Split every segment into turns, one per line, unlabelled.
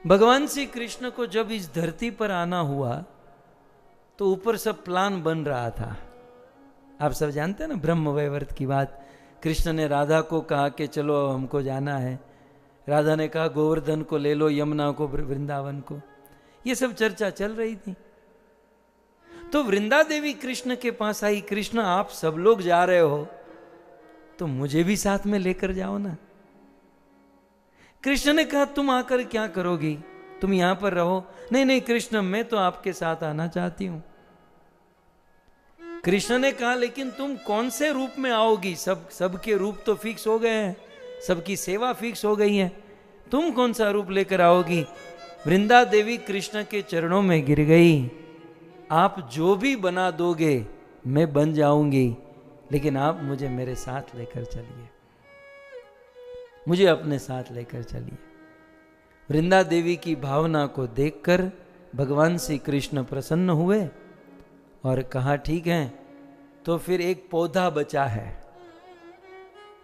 भगवान श्री कृष्ण को जब इस धरती पर आना हुआ तो ऊपर सब प्लान बन रहा था। आप सब जानते हैं ना ब्रह्म वैवर्त की बात। कृष्ण ने राधा को कहा कि चलो हमको जाना है। राधा ने कहा गोवर्धन को ले लो, यमुना को, वृंदावन को। ये सब चर्चा चल रही थी। तो वृंदा देवी कृष्ण के पास आई, कृष्ण आप सब लोग जा रहे हो तो मुझे भी साथ में लेकर जाओ ना। कृष्ण ने कहा तुम आकर क्या करोगी, तुम यहां पर रहो। नहीं नहीं कृष्ण, मैं तो आपके साथ आना चाहती हूं। कृष्ण ने कहा लेकिन तुम कौन से रूप में आओगी, सबके रूप तो फिक्स हो गए हैं, सबकी सेवा फिक्स हो गई है, तुम कौन सा रूप लेकर आओगी। वृंदा देवी कृष्ण के चरणों में गिर गई। आप जो भी बना दोगे मैं बन जाऊंगी, लेकिन आप मुझे मेरे साथ लेकर चलिए, मुझे अपने साथ लेकर चलिए। वृंदा देवी की भावना को देखकर भगवान श्री कृष्ण प्रसन्न हुए और कहा ठीक है, तो फिर एक पौधा बचा है,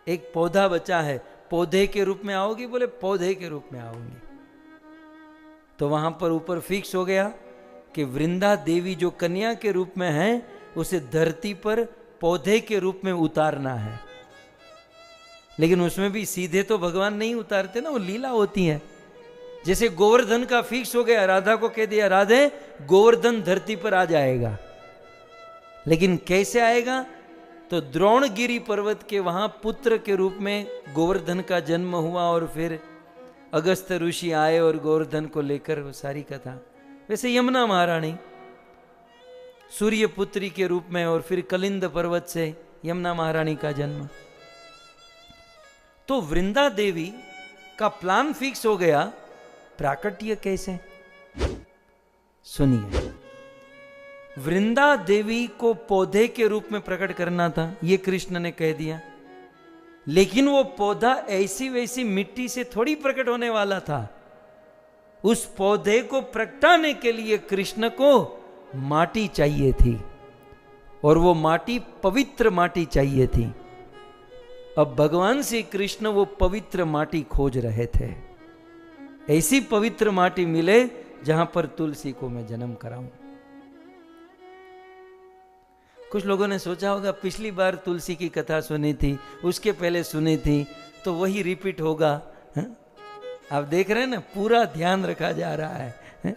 एक पौधा बचा है, पौधे के रूप में आओगी। बोले पौधे के रूप में आऊंगी। तो वहां पर ऊपर फिक्स हो गया कि वृंदा देवी जो कन्या के रूप में है उसे धरती पर पौधे के रूप में उतारना है। लेकिन उसमें भी सीधे तो भगवान नहीं उतारते ना, वो लीला होती है। जैसे गोवर्धन का फिक्स हो गया, राधा को कह दिया राधे गोवर्धन धरती पर आ जाएगा, लेकिन कैसे आएगा, तो द्रोणगिरी पर्वत के वहां पुत्र के रूप में गोवर्धन का जन्म हुआ और फिर अगस्त्य ऋषि आए और गोवर्धन को लेकर, वो सारी कथा। वैसे यमुना महारानी सूर्य पुत्री के रूप में और फिर कलिंद पर्वत से यमुना महारानी का जन्म। तो वृंदा देवी का प्लान फिक्स हो गया, प्राकट्य कैसे, सुनिए। वृंदा देवी को पौधे के रूप में प्रकट करना था, ये कृष्ण ने कह दिया, लेकिन वो पौधा ऐसी वैसी मिट्टी से थोड़ी प्रकट होने वाला था। उस पौधे को प्रकटाने के लिए कृष्ण को माटी चाहिए थी, और वो माटी पवित्र माटी चाहिए थी। अब भगवान श्री कृष्ण वो पवित्र माटी खोज रहे थे, ऐसी पवित्र माटी मिले जहां पर तुलसी को मैं जन्म कराऊं। कुछ लोगों ने सोचा होगा पिछली बार तुलसी की कथा सुनी थी, उसके पहले सुनी थी, तो वही रिपीट होगा। आप देख रहे हैं ना, पूरा ध्यान रखा जा रहा है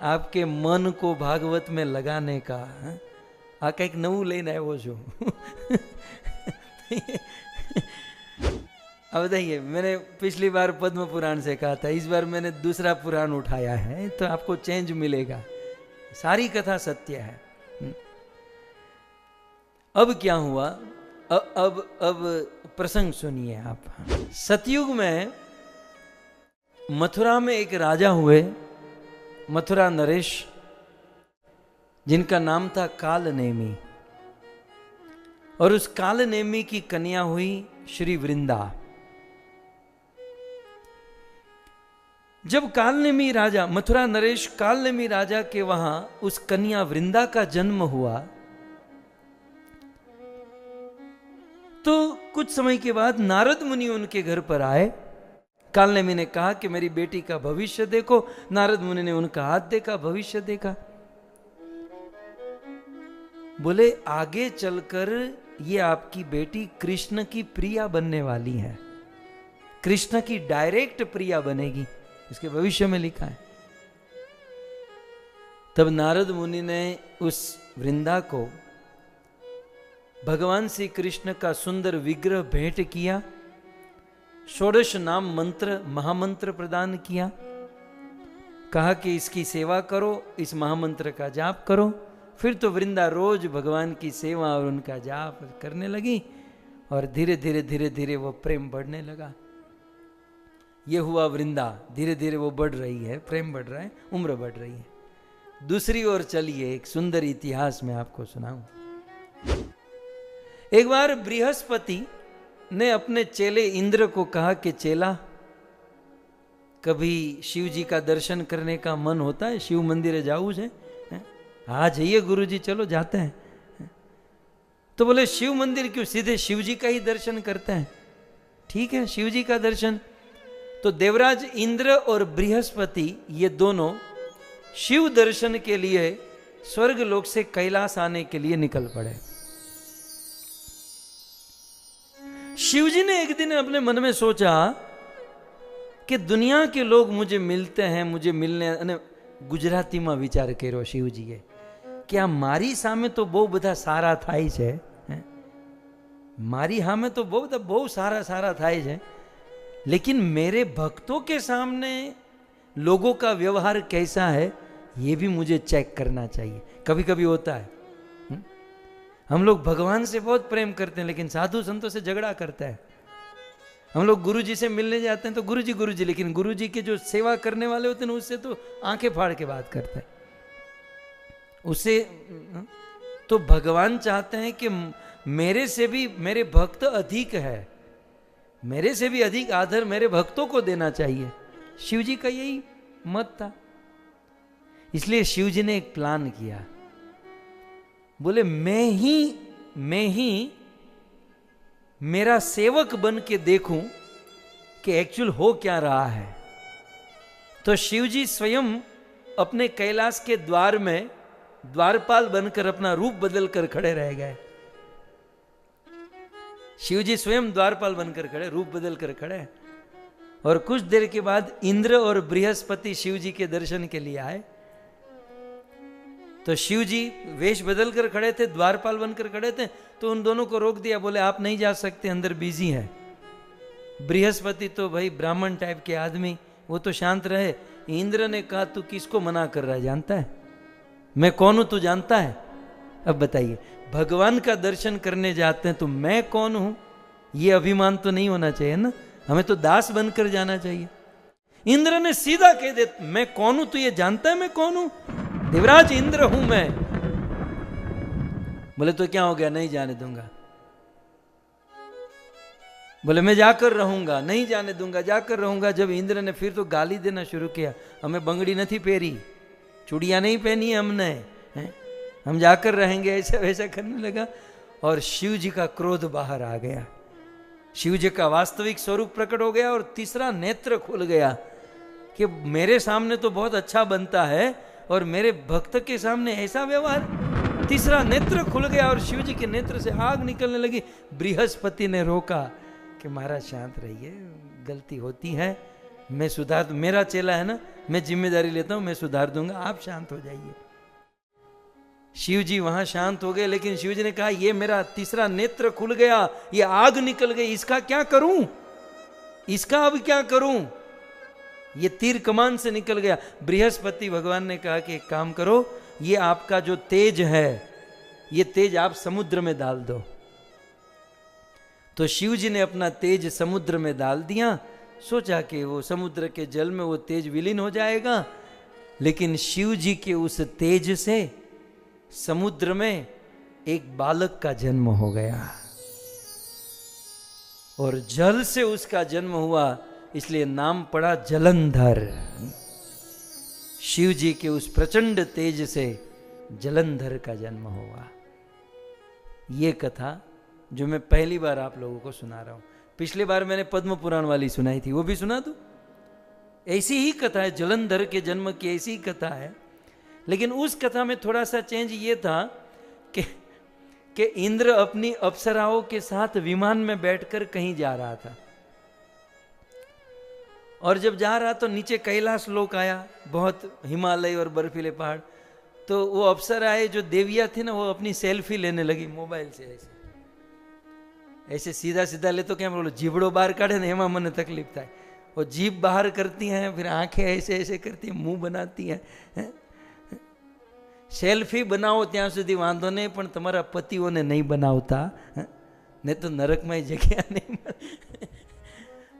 आपके मन को भागवत में लगाने का। आ કંઈક નવું લઈને આવ્યો છું। अब बताइए, मैंने पिछली बार पद्म पुराण से कहा था, इस बार मैंने दूसरा पुराण उठाया है, तो आपको चेंज मिलेगा। सारी कथा सत्य है। अब क्या हुआ, अब प्रसंग सुनिए आप। सतयुग में मथुरा में एक राजा हुए, मथुरा नरेश, जिनका नाम था कालनेमी, और उस कालनेमी की कन्या हुई श्री वृंदा। जब कालनेमी राजा, मथुरा नरेश कालनेमी राजा के वहां उस कन्या वृंदा का जन्म हुआ, तो कुछ समय के बाद नारद मुनि उनके घर पर आए। कालनेमी ने कहा कि मेरी बेटी का भविष्य देखो। नारद मुनि ने उनका हाथ देखा, भविष्य देखा। बोले आगे चलकर ये आपकी बेटी कृष्ण की प्रिया बनने वाली है, कृष्ण की डायरेक्ट प्रिया बनेगी, इसके भविष्य में लिखा है। तब नारद मुनि ने उस वृंदा को भगवान श्री कृष्ण का सुंदर विग्रह भेंट किया, षोडश नाम मंत्र, महामंत्र प्रदान किया, कहा कि इसकी सेवा करो, इस महामंत्र का जाप करो। फिर तो वृंदा रोज भगवान की सेवा और उनका जाप करने लगी, और धीरे धीरे धीरे धीरे वो प्रेम बढ़ने लगा। ये हुआ वृंदा, धीरे धीरे वो बढ़ रही है, प्रेम बढ़ रहा है, उम्र बढ़ रही है। दूसरी ओर चलिए, एक सुंदर इतिहास में आपको सुनाऊं। एक बार बृहस्पति ने अपने चेले इंद्र को कहा कि चेला, कभी शिव जी का दर्शन करने का मन होता है, शिव मंदिर जाऊ है? हाँ जाइए गुरुजी, चलो जाते हैं। तो बोले शिव मंदिर क्यों, सीधे शिव जी का ही दर्शन करते हैं। ठीक है, शिव जी का दर्शन। तो देवराज इंद्र और बृहस्पति ये दोनों शिव दर्शन के लिए स्वर्ग लोक से कैलाश आने के लिए निकल पड़े। शिव जी ने एक दिन अपने मन में सोचा कि दुनिया के लोग मुझे मिलते हैं, मुझे मिलने અને ગુજરાતીમાં વિચાર કર્યો શિવજીએ કે આ મારી સામે તો બહુ બધા સારા થાય છે, મારી સામે તો બહુ સારા થાય છે, लेकिन मेरे भक्तों के सामने लोगों का व्यवहार कैसा है ये भी मुझे चेक करना चाहिए। कभी कभी होता है हम लोग भगवान से बहुत प्रेम करते हैं लेकिन साधु संतों से झगड़ा करते हैं। हम लोग गुरु जी से मिलने जाते हैं तो गुरु जी, लेकिन गुरु जी के जो सेवा करने वाले होते हैं उससे तो आंखें फाड़ के बात करते हैं उससे। तो भगवान चाहते हैं कि मेरे से भी मेरे भक्त अधिक है, मेरे से भी अधिक आदर मेरे भक्तों को देना चाहिए। शिव जी का यही मत था। इसलिए शिव जी ने एक प्लान किया, बोले मैं ही मेरा सेवक बन के देखूं कि एक्चुअल हो क्या रहा है। तो शिव जी स्वयं अपने कैलाश के द्वार में द्वारपाल बनकर अपना रूप बदल कर खड़े रह गए। शिव जी स्वयं द्वारपाल बनकर खड़े, रूप बदल कर खड़े। और कुछ देर के बाद इंद्र और बृहस्पति शिव जी के दर्शन के लिए आए। तो शिव जी वेश बदल कर खड़े थे, द्वारपाल बनकर खड़े थे, तो उन दोनों को रोक दिया, बोले आप नहीं जा सकते, अंदर बिजी है। बृहस्पति तो भाई ब्राह्मण टाइप के आदमी, वो तो शांत रहे। इंद्र ने कहा तू किसको मना कर रहा है, जानता है मैं कौन हूं, तू जानता है? अब बताइए, भगवान का दर्शन करने जाते हैं तो मैं कौन हूं, ये अभिमान तो नहीं होना चाहिए ना, हमें तो दास बनकर जाना चाहिए। इंद्र ने सीधा कह दिया मैं कौन हूं, तू ये जानता है मैं कौन हूं? देवराज इंद्र हूं मैं। बोले तो क्या हो गया, नहीं जाने दूंगा। बोले मैं जाकर रहूंगा, नहीं जाने दूंगा, जाकर रहूंगा। जब इंद्र ने फिर तो गाली देना शुरू किया, हमें बंगड़ी नहीं पहरी, चूड़ियां नहीं पहनी हमने, हम जाकर रहेंगे, ऐसा वैसा करने लगा। और शिव जी का क्रोध बाहर आ गया, शिव जी का वास्तविक स्वरूप प्रकट हो गया और तीसरा नेत्र खुल गया कि मेरे सामने तो बहुत अच्छा बनता है और मेरे भक्त के सामने ऐसा व्यवहार। तीसरा नेत्र खुल गया और शिव जी के नेत्र से आग निकलने लगी। बृहस्पति ने रोका कि महाराज शांत रहिए, गलती होती है, मैं सुधार, मेरा चेला है ना, मैं जिम्मेदारी लेता हूं, मैं सुधार दूंगा, आप शांत हो जाइए। शिव जी वहां शांत हो गए, लेकिन शिव जी ने कहा ये मेरा तीसरा नेत्र खुल गया, ये आग निकल गई, इसका क्या करूं, इसका अब क्या करूं, ये तीर कमान से निकल गया। बृहस्पति भगवान ने कहा कि एक काम करो, ये आपका जो तेज है, ये तेज आप समुद्र में डाल दो। तो शिव जी ने अपना तेज समुद्र में डाल दिया, सोचा कि वो समुद्र के जल में वो तेज विलीन हो जाएगा। लेकिन शिव जी के उस तेज से समुद्र में एक बालक का जन्म हो गया और जल से उसका जन्म हुआ, इसलिए नाम पड़ा जलंधर। शिव जी के उस प्रचंड तेज से जलंधर का जन्म हुआ। ये कथा जो मैं पहली बार आप लोगों को सुना रहा हूं, पिछली बार मैंने पद्म पुराण वाली सुनाई थी, वो भी सुना दूं? ऐसी ही कथा है, जलंधर के जन्म की ऐसी ही कथा है। लेकिन उस कथा में थोड़ा सा चेंज ये था कि इंद्र अपनी अप्सराओं के साथ विमान में बैठकर कहीं जा रहा था और जब जा रहा तो नीचे कैलाश लोक आया, बहुत हिमालय और बर्फीले पहाड़। तो वो अप्सराएं जो देवियां थी ना, वो अपनी सेल्फी लेने लगी मोबाइल से, ऐसे सीधा सीधा ले तो क्या बोलो, जीबड़ो बाहर काढ़े ने एमा मने तकलीफ था। वो जीभ बाहर करती हैं, फिर आंखें ऐसे ऐसे करती हैं, मुंह बनाती हैं। सेल्फी बनाओ ત્યાં સુધી વાંધો નહીં, પણ તમારા પતિઓને નહીં બનાવતા, नहीं तो नरक में जगह नहीं।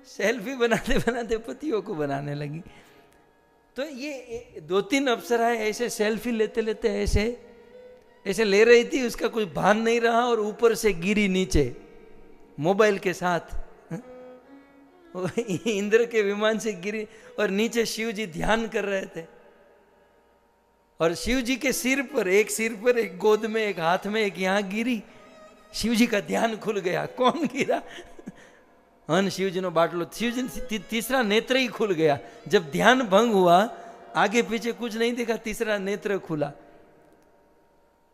सेल्फी बनाते बनाते पतियों को बनाने लगी। तो ये दो तीन अप्सराएं ऐसे सेल्फी लेते लेते ऐसे ऐसे ले रही थी, उसका कुछ भान नहीं रहा और ऊपर से गिरी नीचे मोबाइल के साथ। इंद्र के विमान से गिरी और नीचे शिव जी ध्यान कर रहे थे और शिव जी के सिर पर एक गोद में, एक हाथ में, एक यहां गिरी। शिव जी का ध्यान खुल गया, कौन गिरा? अन शिवजी नो बाटलो, शिवजी तीसरा नेत्र ही खुल गया। जब ध्यान भंग हुआ, आगे पीछे कुछ नहीं देखा, तीसरा नेत्र खुला।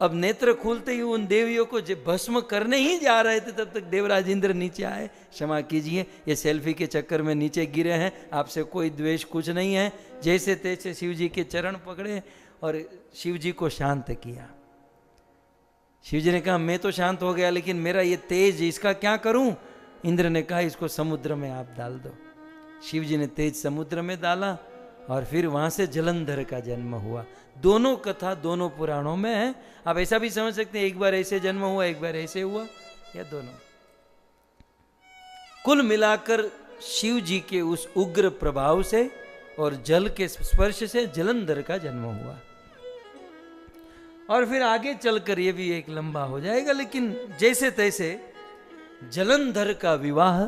अब नेत्र खुलते ही उन देवियों को जब भस्म करने ही जा रहे थे, तब तक देवराज इंद्र नीचे आए। क्षमा कीजिए, ये सेल्फी के चक्कर में नीचे गिरे हैं, आपसे कोई द्वेष कुछ नहीं है। जैसे तैसे शिव जी के चरण पकड़े और शिव जी को शांत किया। शिव जी ने कहा मैं तो शांत हो गया, लेकिन मेरा ये तेज, इसका क्या करूं? इंद्र ने कहा इसको समुद्र में आप डाल दो। शिव जी ने तेज समुद्र में डाला और फिर वहां से जलंधर का जन्म हुआ। दोनों कथा दोनों पुराणों में है। आप ऐसा भी समझ सकते हैं, एक बार ऐसे जन्म हुआ, एक बार ऐसे हुआ, या दोनों। कुल मिलाकर शिव जी के उस उग्र प्रभाव से और जल के स्पर्श से जलंधर का जन्म हुआ। और फिर आगे चलकर ये भी एक लंबा हो जाएगा, लेकिन जैसे तैसे जलंधर का विवाह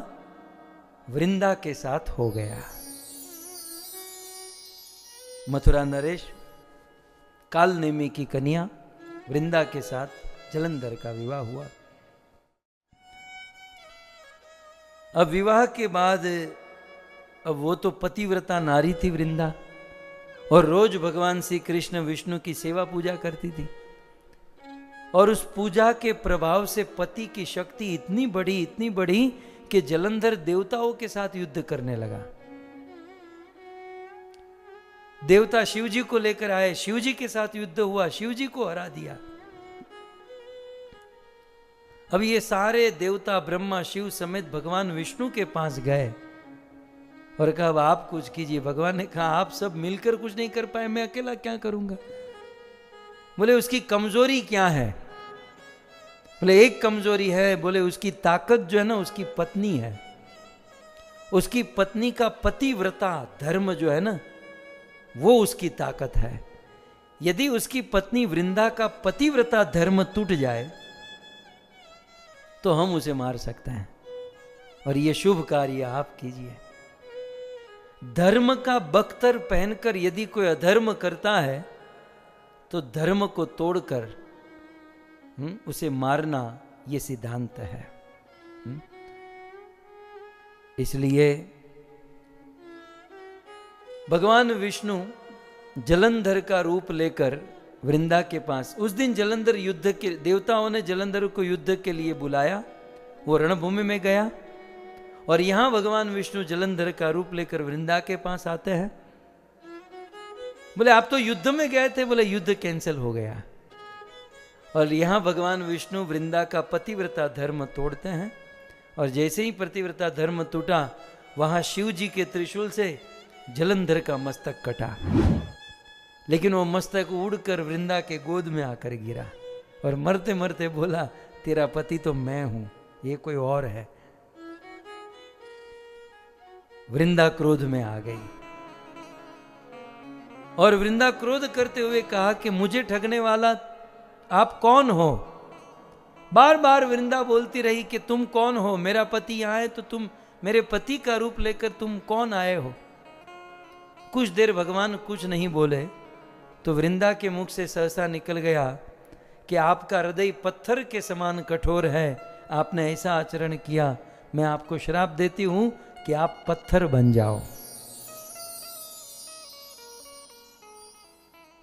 वृंदा के साथ हो गया। मथुरा नरेश कालनेमी की कन्या वृंदा के साथ जलंधर का विवाह हुआ। अब विवाह के बाद, अब वो तो पतिव्रता नारी थी वृंदा, और रोज भगवान श्री कृष्ण विष्णु की सेवा पूजा करती थी। और उस पूजा के प्रभाव से पति की शक्ति इतनी बढ़ी कि जलंधर देवताओं के साथ युद्ध करने लगा। देवता शिवजी को लेकर आए, शिवजी के साथ युद्ध हुआ, शिवजी को हरा दिया। अब ये सारे देवता ब्रह्मा शिव समेत भगवान विष्णु के पास गए और कहा अब आप कुछ कीजिए। भगवान ने कहा आप सब मिलकर कुछ नहीं कर पाए, मैं अकेला क्या करूंगा? बोले उसकी कमजोरी क्या है? बोले एक कमजोरी है, बोले उसकी ताकत जो है ना, उसकी पत्नी है। उसकी पत्नी का पतिव्रता धर्म जो है ना, वो उसकी ताकत है। यदि उसकी पत्नी वृंदा का पतिव्रता धर्म टूट जाए तो हम उसे मार सकते हैं, और ये शुभ कार्य आप कीजिए। धर्म का बख्तर पहनकर यदि कोई अधर्म करता है तो धर्म को तोड़कर उसे मारना ये सिद्धांत है। इसलिए भगवान विष्णु जलंधर का रूप लेकर वृंदा के पास, उस दिन जलंधर युद्ध के, देवताओं ने जलंधर को युद्ध के लिए बुलाया। वो रणभूमि में गया और यहां भगवान विष्णु जलंधर का रूप लेकर वृंदा के पास आते हैं। बोले आप तो युद्ध में गए थे। बोले युद्ध कैंसिल हो गया। और यहां भगवान विष्णु वृंदा का पतिव्रता धर्म तोड़ते हैं, और जैसे ही पतिव्रता धर्म टूटा, वहां शिव जी के त्रिशूल से जलंधर का मस्तक कटा, लेकिन वो मस्तक उड़कर वृंदा के गोद में आकर गिरा और मरते मरते बोला तेरा पति तो मैं हूं, ये कोई और है। वृंदा क्रोध में आ गई और वृंदा क्रोध करते हुए कहा कि मुझे ठगने वाला आप कौन हो? बार बार वृंदा बोलती रही कि तुम कौन हो? मेरा पति यहाँ है तो तुम मेरे पति का रूप लेकर तुम कौन आए हो? कुछ देर भगवान कुछ नहीं बोले तो वृंदा के मुख से सहसा निकल गया कि आपका हृदय पत्थर के समान कठोर है, आपने ऐसा आचरण किया, मैं आपको श्राप देती हूं कि आप पत्थर बन जाओ।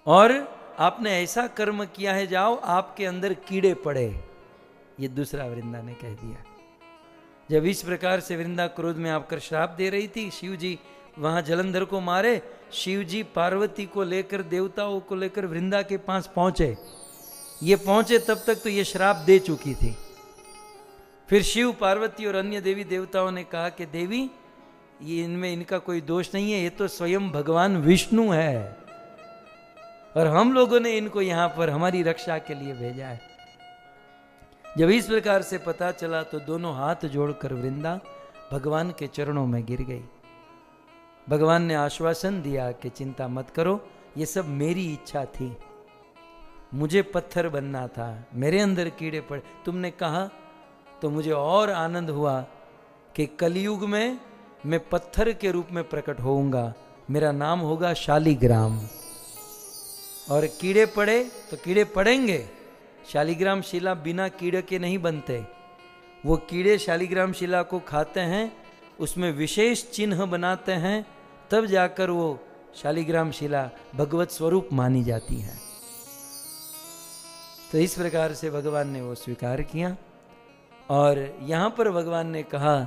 और आपने ऐसा कर्म किया है, जाओ आपके अंदर कीड़े पड़े। ये दूसरा वृंदा ने कह दिया। जब इस प्रकार से वृंदा क्रोध में आकर श्राप दे रही थी, शिव जी वहां जलंधर को मारे। शिव जी पार्वती को लेकर, देवताओं को लेकर वृंदा के पास पहुंचे। ये पहुंचे तब तक तो ये श्राप दे चुकी थी। फिर शिव, पार्वती और अन्य देवी देवताओं ने कहा कि देवी, ये इनमें इनका कोई दोष नहीं है, ये तो स्वयं भगवान विष्णु है और हम लोगों ने इनको यहां पर हमारी रक्षा के लिए भेजा है। जब इस प्रकार से पता चला तो दोनों हाथ जोड़कर वृंदा भगवान के चरणों में गिर गई। भगवान ने आश्वासन दिया कि चिंता मत करो, ये सब मेरी इच्छा थी, मुझे पत्थर बनना था, मेरे अंदर कीड़े पड़े। तुमने कहा तो मुझे और आनंद हुआ कि कलयुग में मैं पत्थर के रूप में प्रकट होऊंगा, मेरा नाम होगा शालिग्राम। और कीड़े पड़े तो कीड़े पड़ेंगे, शालिग्राम शिला बिना कीड़े के नहीं बनते। वो कीड़े शालिग्राम शिला को खाते हैं उसमें विशेष चिन्ह बनाते हैं, तब जाकर वो शालिग्राम शिला भगवत स्वरूप मानी जाती है। तो इस प्रकार से भगवान ने वो स्वीकार किया। और यहाँ पर भगवान ने कहा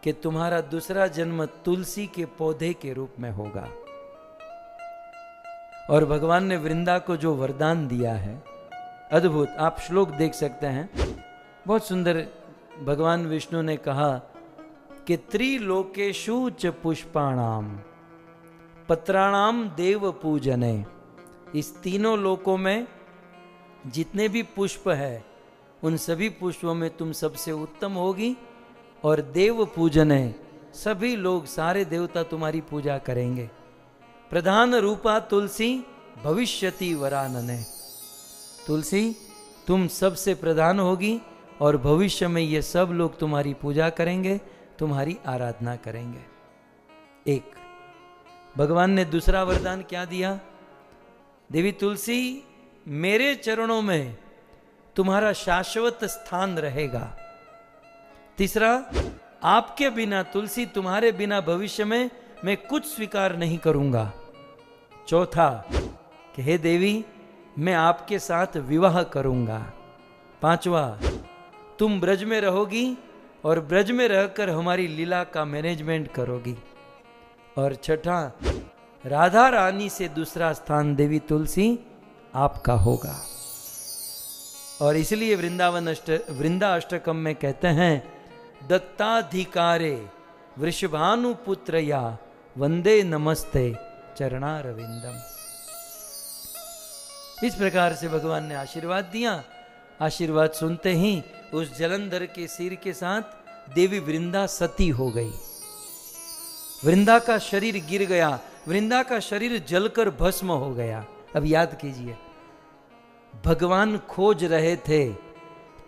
कि तुम्हारा दूसरा जन्म तुलसी के पौधे के रूप में होगा। और भगवान ने वृंदा को जो वरदान दिया है, अद्भुत, आप श्लोक देख सकते हैं, बहुत सुंदर। भगवान विष्णु ने कहा कि त्रिलोकेषु च पुष्पाणाम पत्राणाम देव पूजने, इस तीनों लोकों में जितने भी पुष्प है उन सभी पुष्पों में तुम सबसे उत्तम होगी। और देव पूजने, सभी लोग, सारे देवता तुम्हारी पूजा करेंगे। प्रधान रूपा तुलसी भविष्यति वरानने, तुलसी तुम सबसे प्रधान होगी और भविष्य में ये सब लोग तुम्हारी पूजा करेंगे, तुम्हारी आराधना करेंगे। एक भगवान ने दूसरा वरदान क्या दिया? देवी तुलसी, मेरे चरणों में तुम्हारा शाश्वत स्थान रहेगा। तीसरा, आपके बिना तुलसी, तुम्हारे बिना भविष्य में मैं कुछ स्वीकार नहीं करूंगा। चौथा कि हे देवी, मैं आपके साथ विवाह करूंगा। पांचवा, तुम ब्रज में रहोगी और ब्रज में रहकर हमारी लीला का मैनेजमेंट करोगी। और छठा, राधा रानी से दूसरा स्थान देवी तुलसी आपका होगा। और इसलिए वृंदा अष्टकम में कहते हैं, दत्ताधिकारे वृषभानुपुत्र या वंदे नमस्ते चरणारविंदम। इस प्रकार से भगवान ने आशीर्वाद दिया। आशीर्वाद सुनते ही उस जलंधर के सिर के साथ देवी वृंदा सती हो गई। वृंदा का शरीर गिर गया, वृंदा का शरीर जलकर भस्म हो गया। अब याद कीजिए, भगवान खोज रहे थे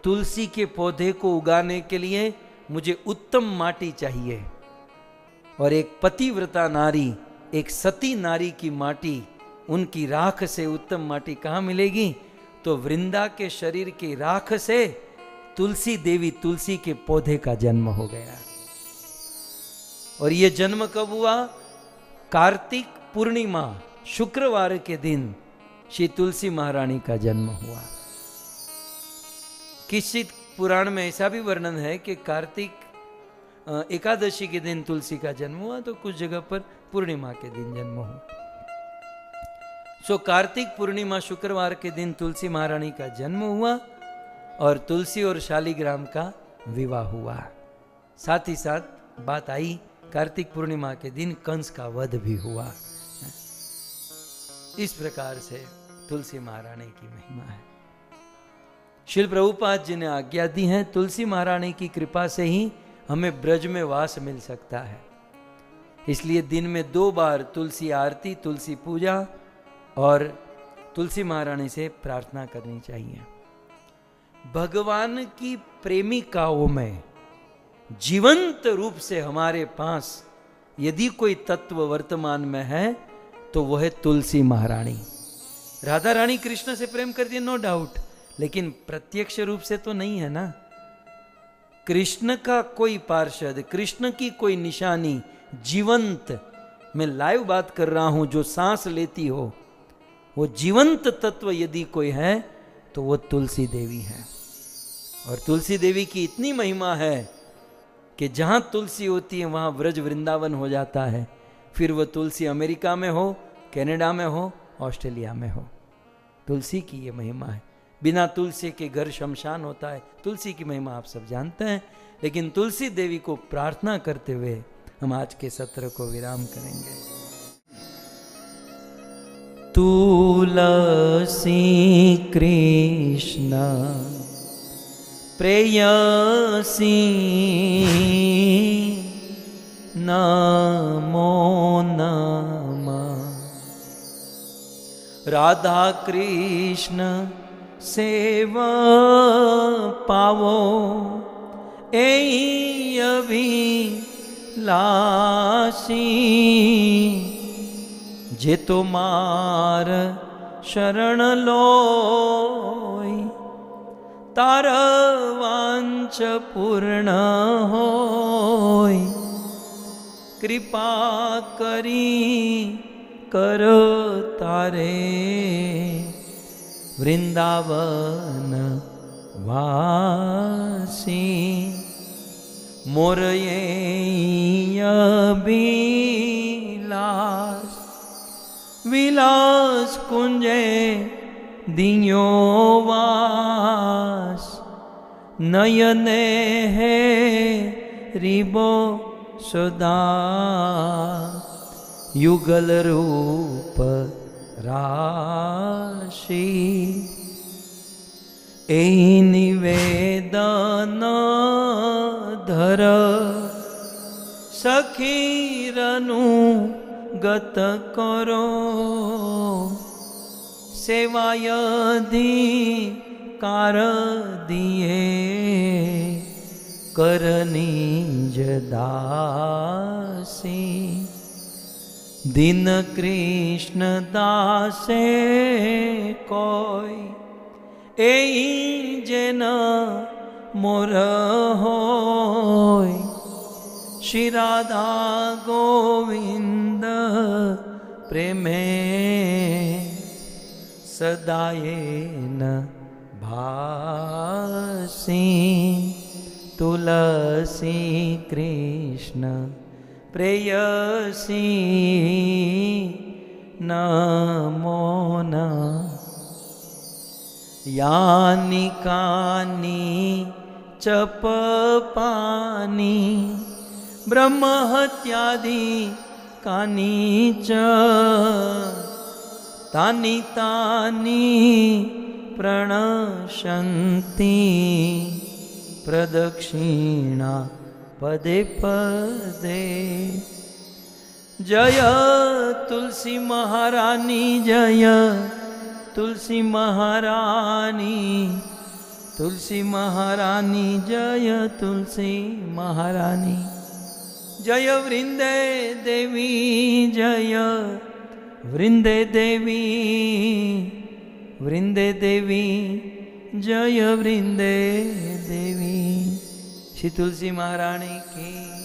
तुलसी के पौधे को उगाने के लिए मुझे उत्तम माटी चाहिए, और एक पतिव्रता नारी, एक सती नारी की माटी, उनकी राख से उत्तम माटी कहाँ मिलेगी? तो वृंदा के शरीर की राख से तुलसी देवी, तुलसी के पौधे का जन्म हो गया। और ये जन्म कब हुआ? कार्तिक पूर्णिमा शुक्रवार के दिन श्री तुलसी महारानी का जन्म हुआ। किसी पुराण में ऐसा भी वर्णन है कि कार्तिक एकादशी के दिन तुलसी का जन्म हुआ, तो कुछ जगह पर पूर्णिमा के दिन जन्म हुआ। सो कार्तिक पूर्णिमा शुक्रवार के दिन तुलसी महारानी का जन्म हुआ और तुलसी और शालिग्राम का विवाह हुआ। साथ ही साथ बात आई, कार्तिक पूर्णिमा के दिन कंस का वध भी हुआ। इस प्रकार से तुलसी महारानी की महिमा है। श्रील प्रभुपाद जी ने आज्ञा दी है, तुलसी महारानी की कृपा से ही हमें ब्रज में वास मिल सकता है। इसलिए दिन में 2 बार तुलसी आरती, तुलसी पूजा और तुलसी महारानी से प्रार्थना करनी चाहिए। भगवान की प्रेमिकाओं में जीवंत रूप से हमारे पास यदि कोई तत्व वर्तमान में है तो वह है तुलसी महारानी। राधा रानी कृष्ण से प्रेम करती है, नो डाउट, लेकिन प्रत्यक्ष रूप से तो नहीं है ना। कृष्ण का कोई पार्षद, कृष्ण की कोई निशानी जीवंत, मैं लाइव बात कर रहा हूं, जो सांस लेती हो, वो जीवंत तत्व यदि कोई है तो वो तुलसी देवी है। और तुलसी देवी की इतनी महिमा है कि जहां तुलसी होती है वहां व्रज वृंदावन हो जाता है। फिर वो तुलसी अमेरिका में हो, कनाडा में हो, ऑस्ट्रेलिया में हो, तुलसी की ये महिमा है। बिना तुलसी के घर शमशान होता है। तुलसी की महिमा आप सब जानते हैं, लेकिन तुलसी देवी को प्रार्थना करते हुए हम आज के सत्र को विराम करेंगे। तुलसी कृष्ण प्रेयसी नमो नमः। राधा कृष्ण सेवा पावो एई अभिलाषी, जे तो मार शरण लोई તાર વાંચ પૂર્ણ હોય, કૃપા કરી કર તારે વૃંદાવન વાસી મોરયે અભિલાષ વિલાસ કુંજે દિયો વાસ નયને હે રીબો સદા યુગલ રૂપ રાશિ એ નિવેદન ધર સખીરનું ગત કરો સેવાયધિકાર દિયે કરની જદાસી દિન કૃષ્ણ દાસે કોઈ એ જેન મોર હોય શ્રી રાધા ગોવિંદ પ્રેમે સદાયેન ભાસી તુલસી કૃષ્ણ પ્રેયસી નમો નમઃ યાની કાની ચપપાની બ્રહ્મહત્યાદિ કાની ચ તાની તાની પ્રણશંતિ પ્રદક્ષિણા પદે પદે જય તુલસી મહારાની જય તુલસી મહારાની તુલસી મહારાની જય તુલસી મહારાની જય વૃંદે દેવી જય વૃંદે દેવી વૃંદે દેવી જય વૃંદે દેવી શ્રી તુલસી મહારાણી કી